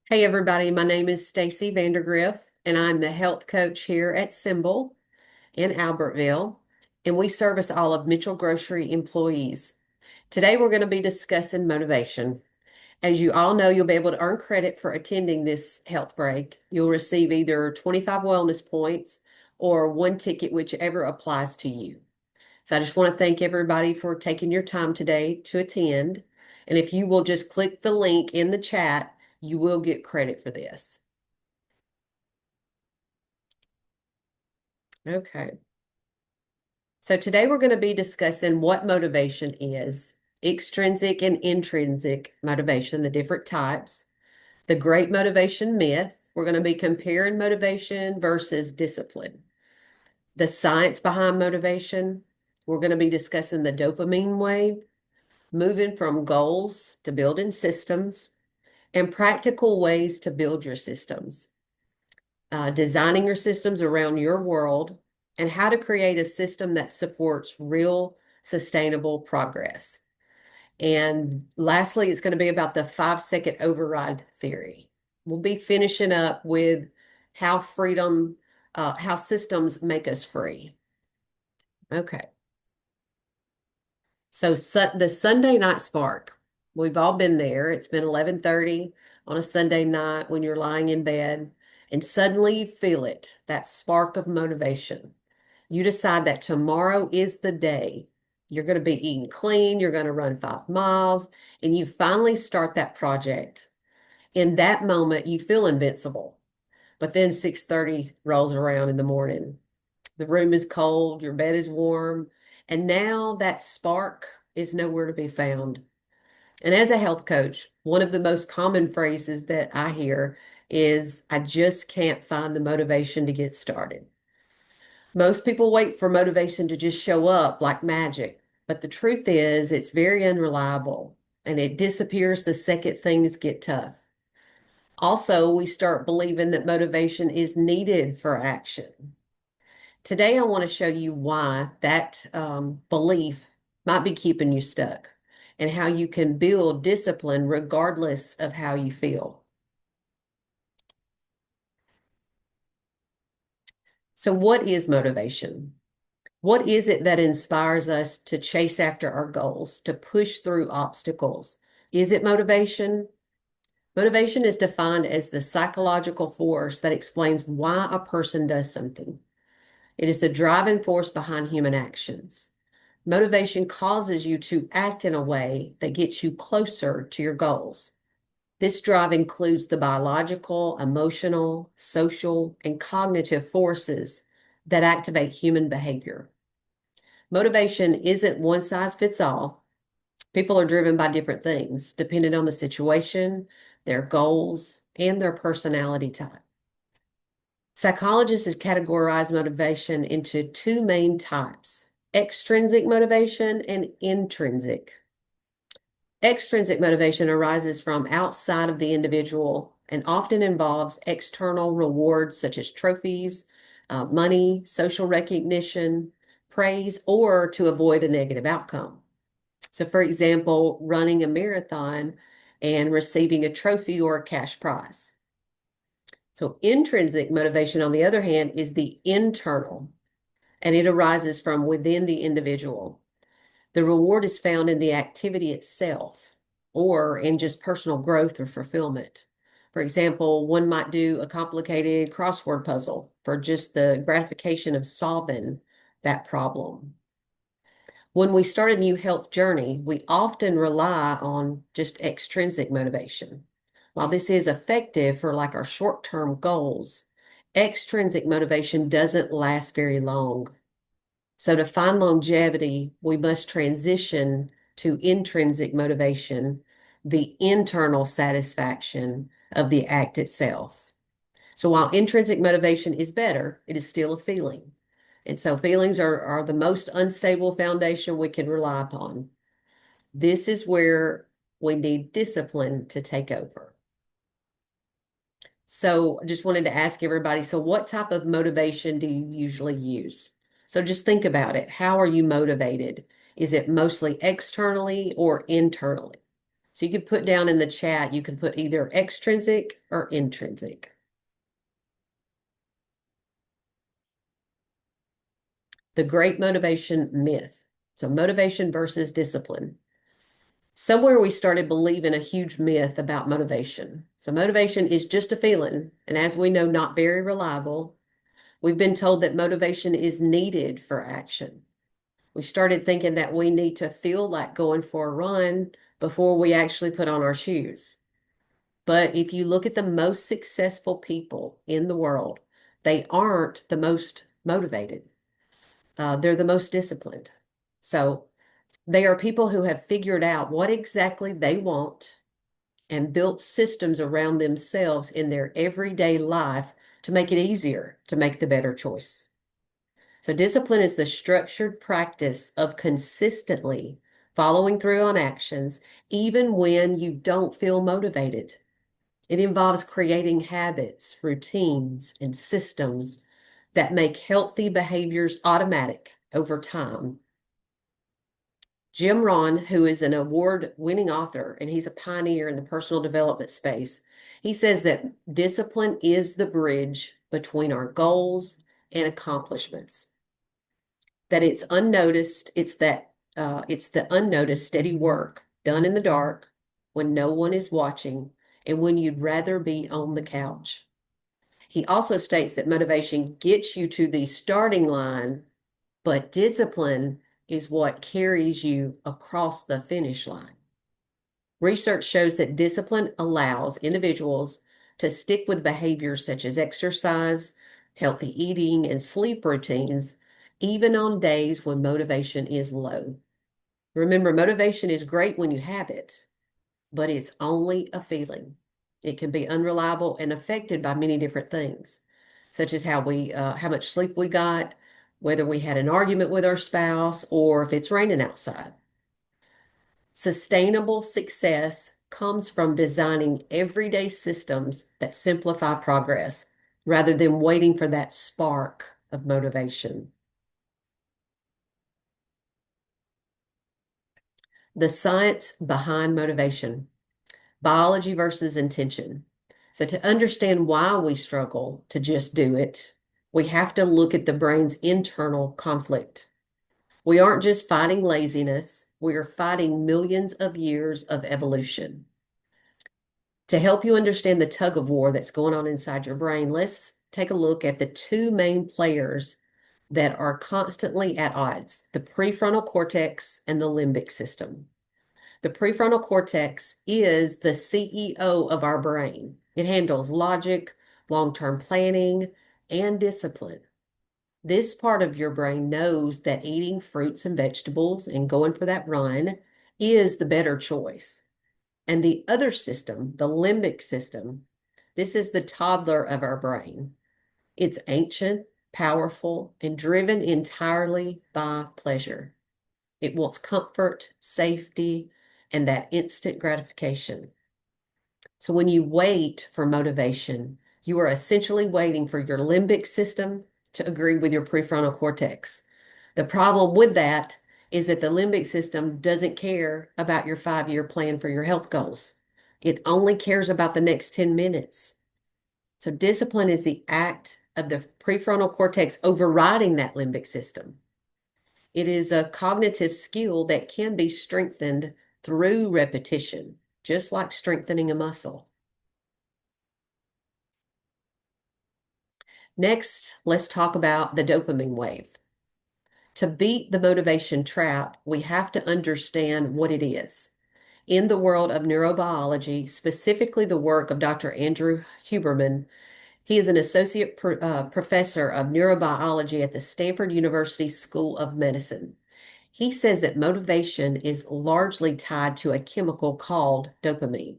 Hey everybody, my name is Stacy Vandergriff and I'm the health coach here at Symbol in Albertville, and we service all of Mitchell Grocery employees. Today we're going to be discussing motivation. As you all know, you'll be able to earn credit for attending this health break. You'll receive either 25 wellness points or one ticket, whichever applies to you. So I just want to thank everybody for taking your time today to attend. And if you will just click the link in the chat, you will get credit for this. Okay. So today we're going to be discussing what motivation is, extrinsic and intrinsic motivation, the different types, the great motivation myth. We're going to be comparing motivation versus discipline, the science behind motivation. We're going to be discussing the dopamine wave, moving from goals to building systems, and practical ways to build your systems, designing your systems around your world, and how to create a system that supports real sustainable progress. And lastly, it's going to be about the 5 second override theory. We'll be finishing up with how systems make us free. Okay. So the Sunday night spark, we've all been there. It's been 11:30 on a Sunday night when you're lying in bed, and suddenly you feel it, that spark of motivation. You decide that tomorrow is the day. You're going to be eating clean, you're going to run 5 miles, and you finally start that project. In that moment, you feel invincible. But then 6:30 rolls around in the morning. The room is cold, your bed is warm, and now that spark is nowhere to be found. And as a health coach, one of the most common phrases that I hear is, I just can't find the motivation to get started. Most people wait for motivation to just show up like magic, but the truth is, it's very unreliable and it disappears the second things get tough. Also, we start believing that motivation is needed for action. Today, I want to show you why that belief might be keeping you stuck and how you can build discipline regardless of how you feel. So, what is motivation? What is it that inspires us to chase after our goals, to push through obstacles? Is it motivation? Motivation is defined as the psychological force that explains why a person does something. It is the driving force behind human actions. Motivation causes you to act in a way that gets you closer to your goals. This drive includes the biological, emotional, social, and cognitive forces that activate human behavior. Motivation isn't one size fits all. People are driven by different things, depending on the situation, their goals, and their personality type. Psychologists have categorized motivation into two main types: extrinsic motivation and intrinsic. Extrinsic motivation arises from outside of the individual and often involves external rewards such as trophies, money, social recognition, praise, or to avoid a negative outcome. So, for example, running a marathon and receiving a trophy or a cash prize. So, intrinsic motivation, on the other hand, is the internal, and it arises from within the individual. The reward is found in the activity itself or in just personal growth or fulfillment. For example, one might do a complicated crossword puzzle for just the gratification of solving that problem. When we start a new health journey, we often rely on just extrinsic motivation. While this is effective for like our short-term goals, extrinsic motivation doesn't last very long. So to find longevity, we must transition to intrinsic motivation, the internal satisfaction of the act itself. So while intrinsic motivation is better, it is still a feeling. And so feelings are the most unstable foundation we can rely upon. This is where we need discipline to take over. So I just wanted to ask everybody, so what type of motivation do you usually use? So just think about it. How are you motivated? Is it mostly externally or internally? So you could put down in the chat, you can put either extrinsic or intrinsic. The great motivation myth. So motivation versus discipline. Somewhere we started believing a huge myth about motivation. So motivation is just a feeling, and as we know, not very reliable. We've been told that motivation is needed for action. We started thinking that we need to feel like going for a run before we actually put on our shoes. But if you look at the most successful people in the world, they aren't the most motivated. They're the most disciplined. So they are people who have figured out what exactly they want and built systems around themselves in their everyday life to make it easier to make the better choice. So discipline is the structured practice of consistently following through on actions, even when you don't feel motivated. It involves creating habits, routines, and systems that make healthy behaviors automatic over time. Jim Rohn, who is an award-winning author, and he's a pioneer in the personal development space, he says that discipline is the bridge between our goals and accomplishments. That it's unnoticed, it's the unnoticed steady work done in the dark when no one is watching and when you'd rather be on the couch. He also states that motivation gets you to the starting line, but discipline is what carries you across the finish line. Research shows that discipline allows individuals to stick with behaviors such as exercise, healthy eating, and sleep routines, even on days when motivation is low. Remember, motivation is great when you have it, but it's only a feeling. It can be unreliable and affected by many different things, such as how much sleep we got, whether we had an argument with our spouse, or if it's raining outside. Sustainable success comes from designing everyday systems that simplify progress rather than waiting for that spark of motivation. The science behind motivation, biology versus intention. So, to understand why we struggle to just do it, we have to look at the brain's internal conflict. We aren't just fighting laziness, we are fighting millions of years of evolution. To help you understand the tug of war that's going on inside your brain, let's take a look at the two main players that are constantly at odds, the prefrontal cortex and the limbic system. The prefrontal cortex is the CEO of our brain. It handles logic, long-term planning, and discipline. This part of your brain knows that eating fruits and vegetables and going for that run is the better choice. And the other system, the limbic system, this is the toddler of our brain. It's ancient, powerful, and driven entirely by pleasure. It wants comfort, safety, and that instant gratification. So when you wait for motivation, you are essentially waiting for your limbic system to agree with your prefrontal cortex. The problem with that is that the limbic system doesn't care about your 5-year plan for your health goals. It only cares about the next 10 minutes. So discipline is the act of the prefrontal cortex overriding that limbic system. It is a cognitive skill that can be strengthened through repetition, just like strengthening a muscle. Next, let's talk about the dopamine wave. To beat the motivation trap, we have to understand what it is. In the world of neurobiology, specifically the work of Dr. Andrew Huberman, he is an associate professor of neurobiology at the Stanford University School of Medicine. He says that motivation is largely tied to a chemical called dopamine.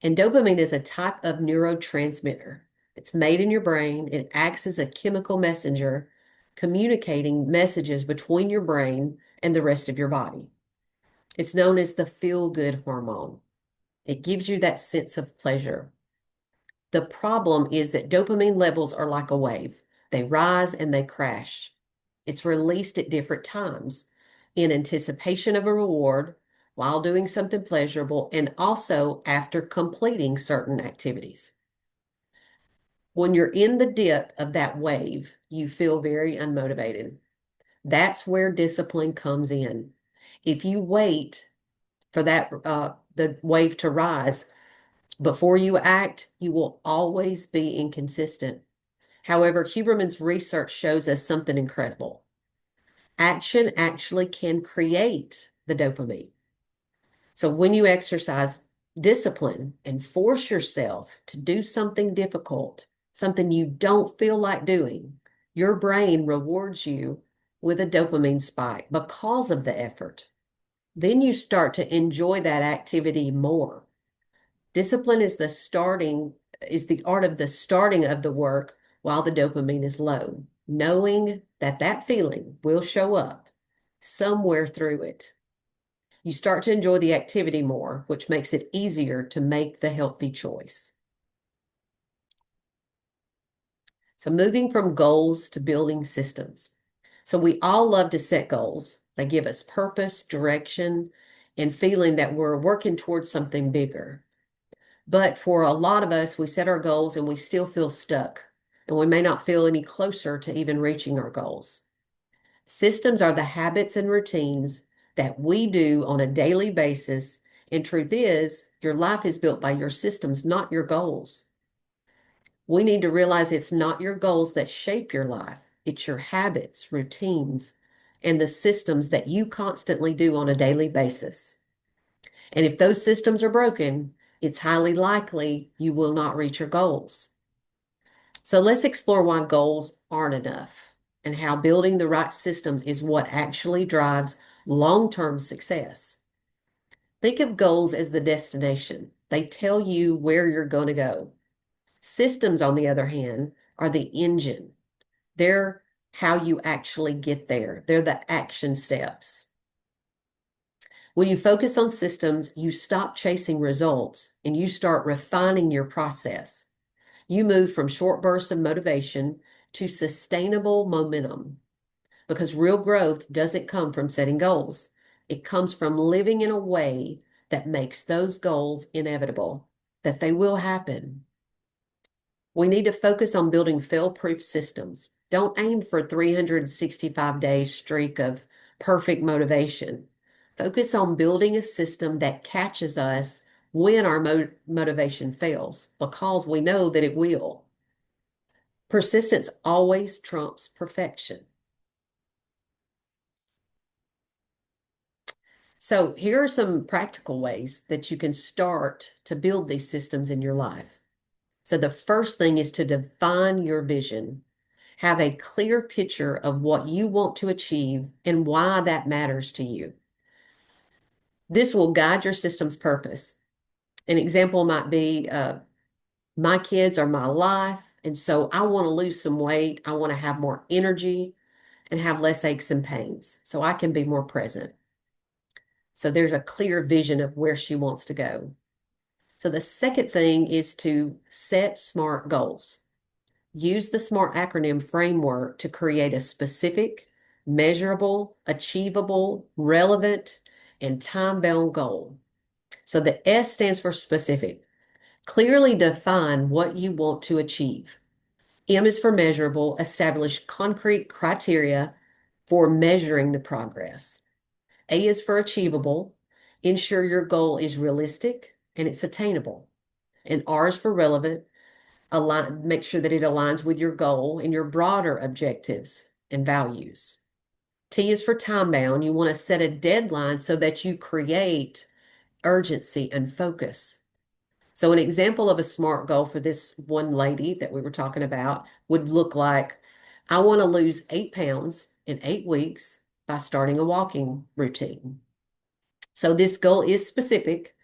And dopamine is a type of neurotransmitter. It's made in your brain. It acts as a chemical messenger, communicating messages between your brain and the rest of your body. It's known as the feel-good hormone. It gives you that sense of pleasure. The problem is that dopamine levels are like a wave. They rise and they crash. It's released at different times in anticipation of a reward, while doing something pleasurable, and also after completing certain activities. When you're in the dip of that wave, you feel very unmotivated. That's where discipline comes in. If you wait for the wave to rise before you act, you will always be inconsistent. However, Huberman's research shows us something incredible. Action actually can create the dopamine. So when you exercise discipline and force yourself to do something difficult, something you don't feel like doing, your brain rewards you with a dopamine spike because of the effort. Then you start to enjoy that activity more. Discipline is the art of the starting of the work while the dopamine is low, knowing that that feeling will show up somewhere through it. You start to enjoy the activity more, which makes it easier to make the healthy choice. So moving from goals to building systems. So we all love to set goals. They give us purpose, direction, and feeling that we're working towards something bigger. But for a lot of us, we set our goals and we still feel stuck, and we may not feel any closer to even reaching our goals. Systems are the habits and routines that we do on a daily basis. And truth is, your life is built by your systems, not your goals. We need to realize it's not your goals that shape your life. It's your habits, routines, and the systems that you constantly do on a daily basis. And if those systems are broken, it's highly likely you will not reach your goals. So let's explore why goals aren't enough and how building the right systems is what actually drives long-term success. Think of goals as the destination. They tell you where you're going to go. Systems, on the other hand, are the engine. They're how you actually get there. They're the action steps. When you focus on systems, you stop chasing results and you start refining your process. You move from short bursts of motivation to sustainable momentum because real growth doesn't come from setting goals. It comes from living in a way that makes those goals inevitable, that they will happen. We need to focus on building fail-proof systems. Don't aim for a 365-day streak of perfect motivation. Focus on building a system that catches us when our motivation fails, because we know that it will. Persistence always trumps perfection. So here are some practical ways that you can start to build these systems in your life. So the first thing is to define your vision. Have a clear picture of what you want to achieve and why that matters to you. This will guide your system's purpose. An example might be my kids are my life, and so I want to lose some weight. I want to have more energy and have less aches and pains so I can be more present. So there's a clear vision of where she wants to go. So the second thing is to set SMART goals. Use the SMART acronym framework to create a specific, measurable, achievable, relevant, and time-bound goal. So the S stands for specific. Clearly define what you want to achieve. M is for measurable. Establish concrete criteria for measuring the progress. A is for achievable. Ensure your goal is realistic and it's attainable. And R is for relevant. Make sure that it aligns with your goal and your broader objectives and values. T is for time bound. You want to set a deadline so that you create urgency and focus. So an example of a SMART goal for this one lady that we were talking about would look like, I want to lose 8 pounds in 8 weeks by starting a walking routine. So this goal is specific.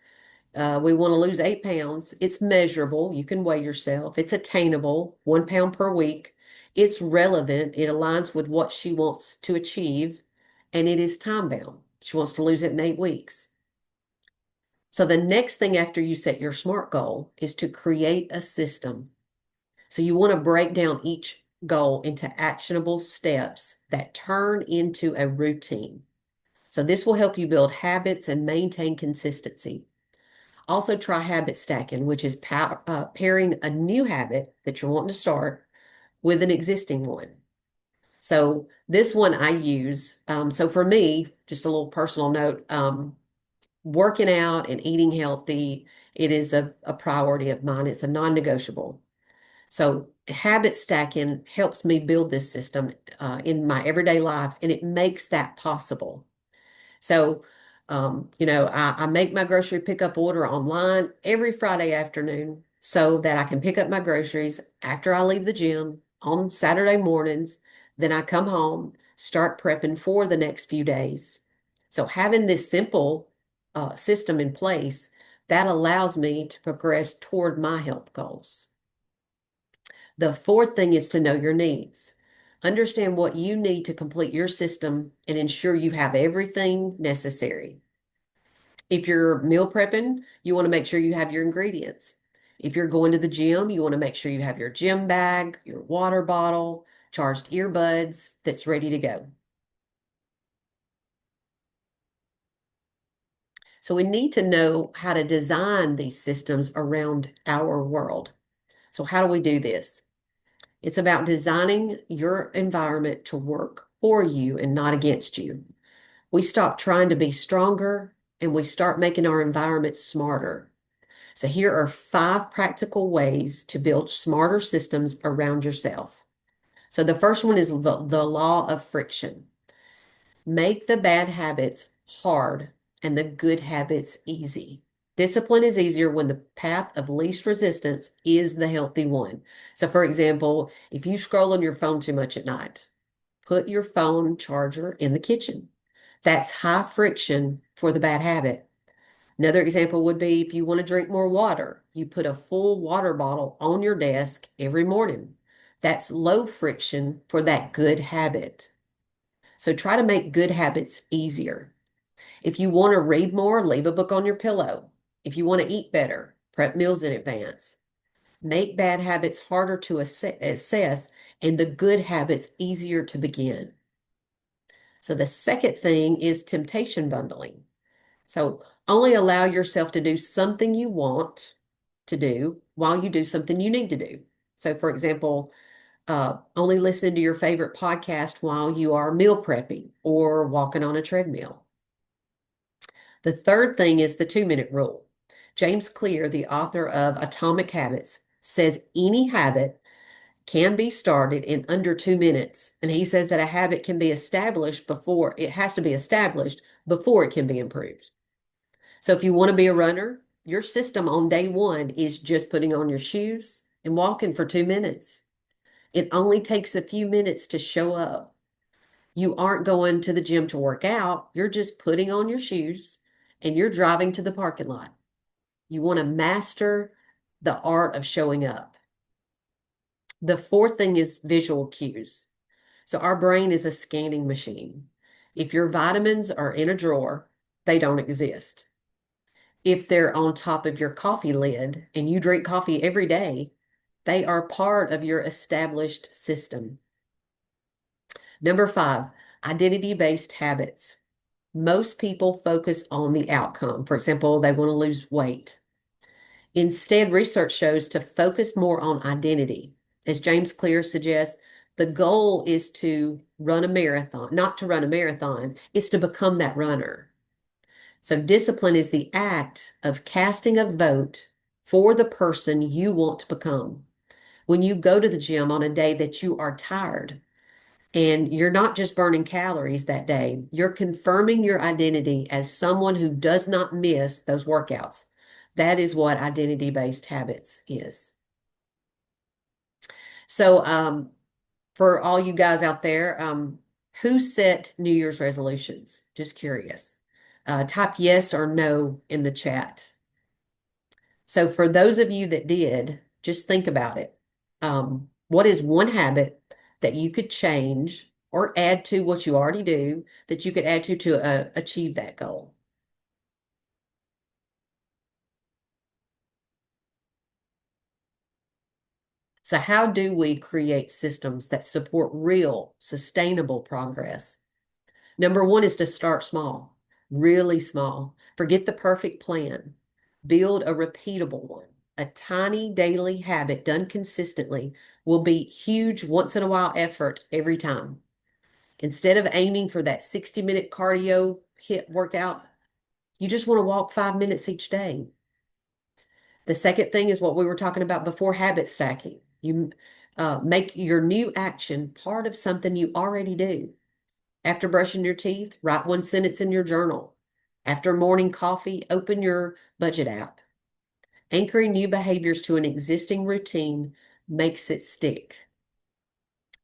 We want to lose 8 pounds. It's measurable. You can weigh yourself. It's attainable, 1 pound per week. It's relevant. It aligns with what she wants to achieve, and it is time bound. She wants to lose it in 8 weeks. So the next thing after you set your SMART goal is to create a system. So you want to break down each goal into actionable steps that turn into a routine. So this will help you build habits and maintain consistency. Also try habit stacking, which is pairing a new habit that you're wanting to start with an existing one. So this one I use. So for me, just a little personal note, working out and eating healthy, it is a priority of mine. It's a non-negotiable. So habit stacking helps me build this system in my everyday life, and it makes that possible. So, I make my grocery pickup order online every Friday afternoon so that I can pick up my groceries after I leave the gym on Saturday mornings. Then I come home, start prepping for the next few days. So having this simple system in place, that allows me to progress toward my health goals. The fourth thing is to know your needs. Understand what you need to complete your system and ensure you have everything necessary. If you're meal prepping, you want to make sure you have your ingredients. If you're going to the gym, you want to make sure you have your gym bag, your water bottle, charged earbuds that's ready to go. So we need to know how to design these systems around our world. So how do we do this? It's about designing your environment to work for you and not against you. We stop trying to be stronger and we start making our environment smarter. So here are 5 practical ways to build smarter systems around yourself. So the first one is the law of friction. Make the bad habits hard and the good habits easy. Discipline is easier when the path of least resistance is the healthy one. So for example, if you scroll on your phone too much at night, put your phone charger in the kitchen. That's high friction for the bad habit. Another example would be if you want to drink more water, you put a full water bottle on your desk every morning. That's low friction for that good habit. So try to make good habits easier. If you want to read more, leave a book on your pillow. If you want to eat better, prep meals in advance. Make bad habits harder to assess and the good habits easier to begin. So the second thing is temptation bundling. So only allow yourself to do something you want to do while you do something you need to do. So, for example, only listen to your favorite podcast while you are meal prepping or walking on a treadmill. The third thing is the 2-minute rule. James Clear, the author of Atomic Habits, says any habit can be started in under 2 minutes. And he says that a habit can be established before it has to be established before it can be improved. So if you want to be a runner, your system on day one is just putting on your shoes and walking for 2 minutes. It only takes a few minutes to show up. You aren't going to the gym to work out. You're just putting on your shoes and you're driving to the parking lot. You want to master the art of showing up. The fourth thing is visual cues. So our brain is a scanning machine. If your vitamins are in a drawer, they don't exist. If they're on top of your coffee lid and you drink coffee every day, they are part of your established system. Number 5, identity-based habits. Most people focus on the outcome. For example, they want to lose weight. Instead, research shows to focus more on identity. As James Clear suggests, the goal is to run a marathon, not to run a marathon, it's to become that runner. So discipline is the act of casting a vote for the person you want to become. When you go to the gym on a day that you are tired and you're not just burning calories that day, you're confirming your identity as someone who does not miss those workouts. That is what identity-based habits is. So, for all you guys out there, who set New Year's resolutions? Just curious. Type yes or no in the chat. So for those of you that did, just think about it. What is one habit that you could change or add to what you already do that you could add to achieve that goal? So how do we create systems that support real, sustainable progress? Number one is to start small, really small. Forget the perfect plan. Build a repeatable one. A tiny daily habit done consistently will beat huge once in a while effort every time. Instead of aiming for that 60-minute cardio hit workout, you just want to walk 5 minutes each day. The second thing is what we were talking about before, habit stacking. You make your new action part of something you already do. After brushing your teeth, write one sentence in your journal. After morning coffee, open your budget app. Anchoring new behaviors to an existing routine makes it stick.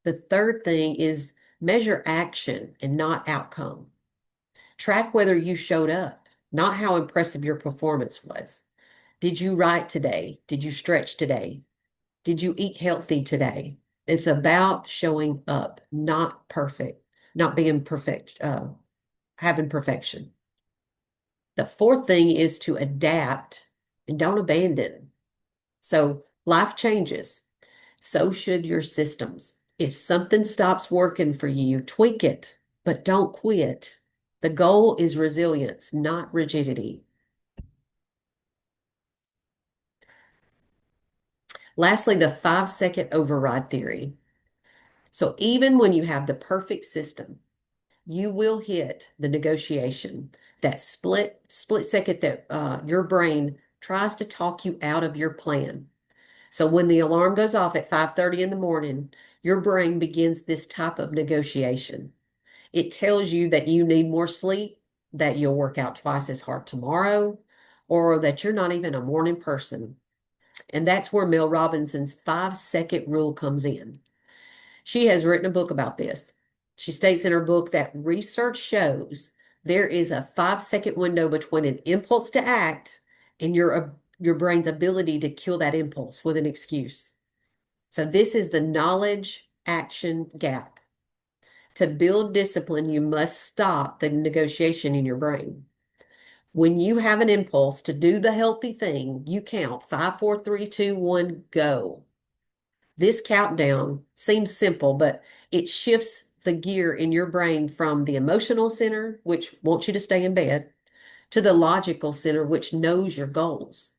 The third thing is measure action and not outcome. Track whether you showed up, not how impressive your performance was. Did you write today? Did you stretch today? Did you eat healthy today? It's about showing up, not perfect, not being perfect, having perfection. The fourth thing is to adapt and don't abandon. So life changes. So should your systems. If something stops working for you, tweak it, but don't quit. The goal is resilience, not rigidity. Lastly, the 5-second override theory. So even when you have the perfect system, you will hit the negotiation, that split second that your brain tries to talk you out of your plan. So when the alarm goes off at 5:30 in the morning, your brain begins this type of negotiation. It tells you that you need more sleep, that you'll work out twice as hard tomorrow, or that you're not even a morning person. And that's where Mel Robinson's 5-second rule comes in. She has written a book about this. She states in her book that research shows there is a 5-second window between an impulse to act and your brain's ability to kill that impulse with an excuse. So this is the knowledge action gap. To build discipline, you must stop the negotiation in your brain. When you have an impulse to do the healthy thing, you count 5, 4, 3, 2, 1, go. This countdown seems simple, but it shifts the gear in your brain from the emotional center, which wants you to stay in bed, to the logical center, which knows your goals.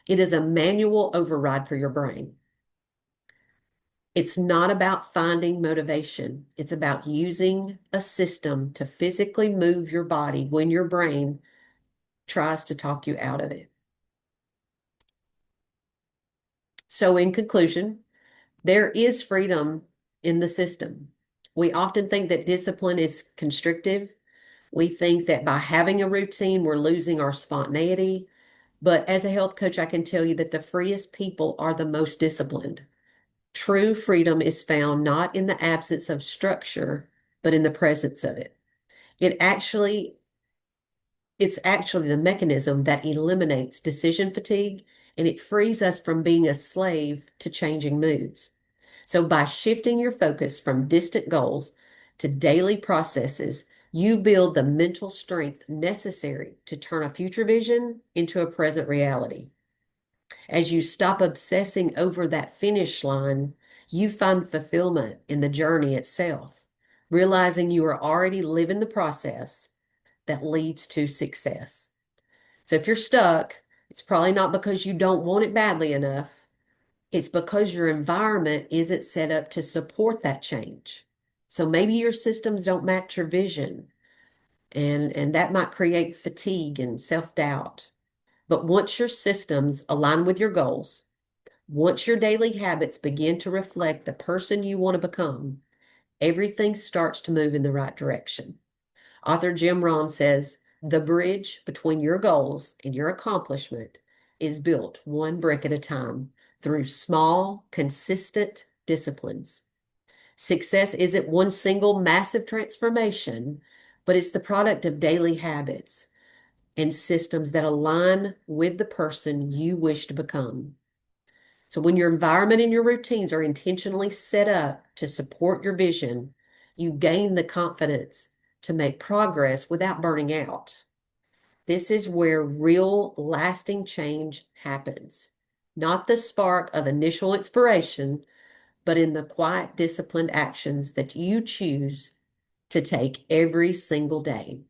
It is a manual override for your brain. It's not about finding motivation. It's about using a system to physically move your body when your brain tries to talk you out of it. So, in conclusion, there is freedom in the system. We often think that discipline is constrictive. We think that by having a routine, we're losing our spontaneity. But as a health coach, I can tell you that the freest people are the most disciplined. True freedom is found not in the absence of structure, but in the presence of it. It actually, it's actually the mechanism that eliminates decision fatigue and it frees us from being a slave to changing moods. So by shifting your focus from distant goals to daily processes, you build the mental strength necessary to turn a future vision into a present reality. As you stop obsessing over that finish line, you find fulfillment in the journey itself, realizing you are already living the process that leads to success. So if you're stuck, it's probably not because you don't want it badly enough. It's because your environment isn't set up to support that change. So maybe your systems don't match your vision, and that might create fatigue and self-doubt. But once your systems align with your goals, once your daily habits begin to reflect the person you want to become, everything starts to move in the right direction. Author Jim Rohn says, the bridge between your goals and your accomplishment is built one brick at a time through small, consistent disciplines. Success isn't one single massive transformation, but it's the product of daily habits and systems that align with the person you wish to become. So when your environment and your routines are intentionally set up to support your vision, you gain the confidence to make progress without burning out. This is where real lasting change happens. Not the spark of initial inspiration, but in the quiet, disciplined actions that you choose to take every single day.